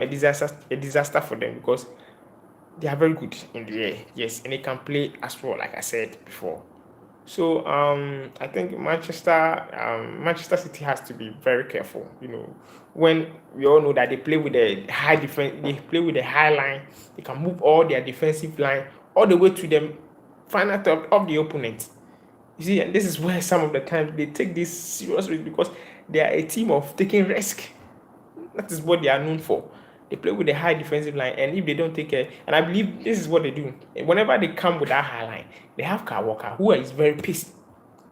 a disaster for them because they are very good in the air. Yes, and they can play as well, like I said before. So I think Manchester City has to be very careful. When we all know that they play with a high defense, they play with a high line. They can move all their defensive line all the way to the final third of the opponent. You see, and this is where some of the times they take this seriously because they are a team of taking risk. That is what they are known for. They play with a high defensive line, and if they don't take care, and I believe this is what they do. Whenever they come with that high line, they have Kyle Walker, who is very pissy.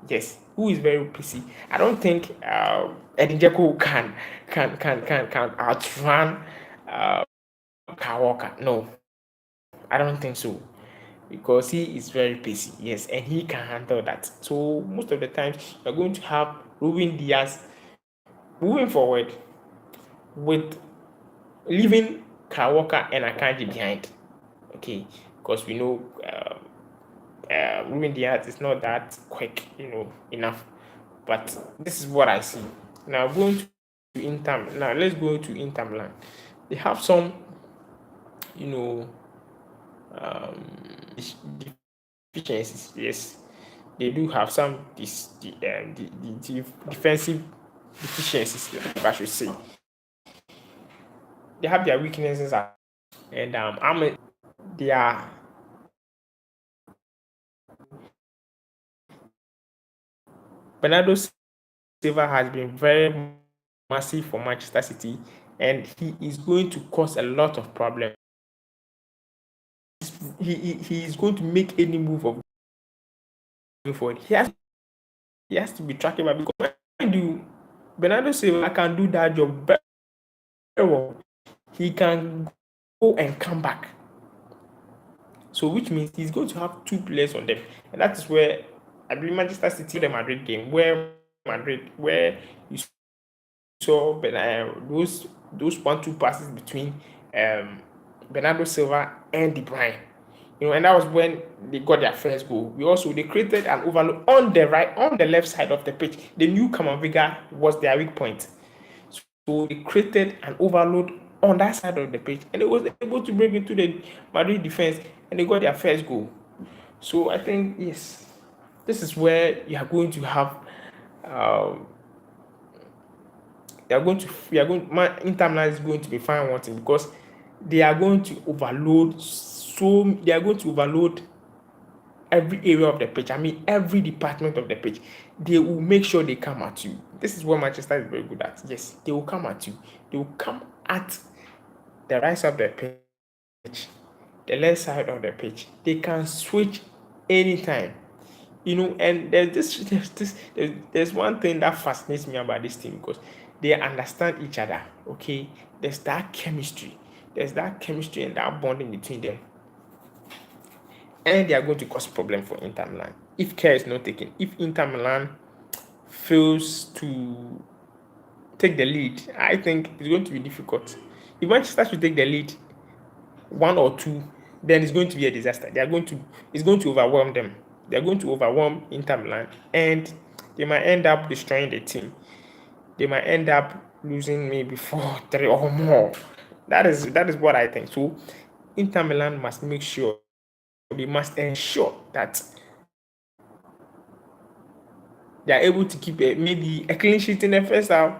Yes, who is very pissy. I don't think Edin Dzeko can outrun uh, Kyle Walker. No, I don't think so because he is very pacey, yes, and he can handle that. So most of the times you're going to have Ruben Diaz moving forward with leaving Kawaka and Akanji behind. Okay, because we know Ruben Diaz is not that quick, enough. But this is what I see. Now going to Inter. Now let's go to Inter Milan. They have some, you know, deficiencies. Yes, they do have some the defensive deficiencies, if I should say. They have their weaknesses, and they are Bernardo Silva has been very massive for Manchester City, and he is going to cause a lot of problems. He is going to make any move of going forward. He has to be trackable because mind you, Bernardo Silva can do that job very well. He can go and come back. So which means he's going to have two players on them. And that is where I believe Manchester City the Madrid game where you saw those 1-2 passes between Bernardo Silva and De Bruyne. And that was when they got their first goal. They created an overload on the left side of the pitch. They knew Camavinga was their weak point. So they created an overload on that side of the pitch, and they was able to break into the Madrid defense, and they got their first goal. So I think yes, this is where you are going to have. They are going to. We are going. Inter Milan is going to be fine one thing because they are going to overload. They are going to overload every area of the pitch. I mean, every department of the pitch. They will make sure they come at you. This is what Manchester is very good at. Yes, they will come at you. They will come at the right side of the pitch, the left side of the pitch. They can switch anytime. And there's one thing that fascinates me about this team because they understand each other. Okay, there's that chemistry. There's that chemistry and that bonding between them. And they are going to cause problem for Inter Milan if care is not taken. If Inter Milan fails to take the lead, I think it's going to be difficult. If Manchester should take the lead 1 or 2, then it's going to be a disaster. It's going to overwhelm them. They're going to overwhelm Inter Milan, and they might end up destroying the team. They might end up losing maybe 4-3 or more. That is what I think. So Inter Milan must make sure. They must ensure that they are able to keep maybe a clean sheet in the first half,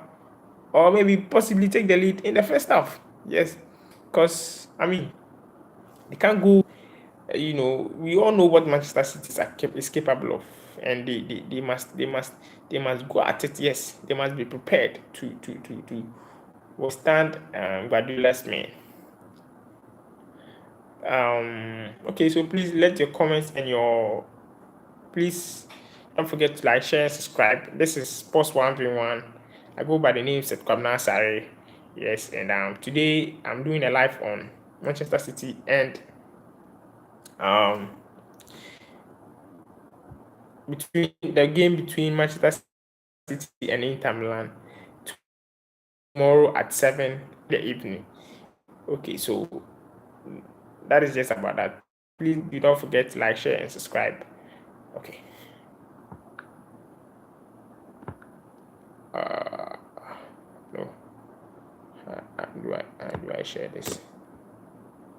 or maybe possibly take the lead in the first half. Yes, because they can't go. We all know what Manchester City is capable of, and they must go at it. Yes, they must be prepared to withstand Guardiola's men. Okay, so please let your comments and please don't forget to like, share, and subscribe. This is Sports 1v1. I go by the name Seth Kwabna Sare. Yes, and today I'm doing a live on Manchester City and between the game between Manchester City and Inter Milan tomorrow at 7 in the evening. Okay, so that is just about that. Please do not forget to like, share, and subscribe. Okay. No. do I share this?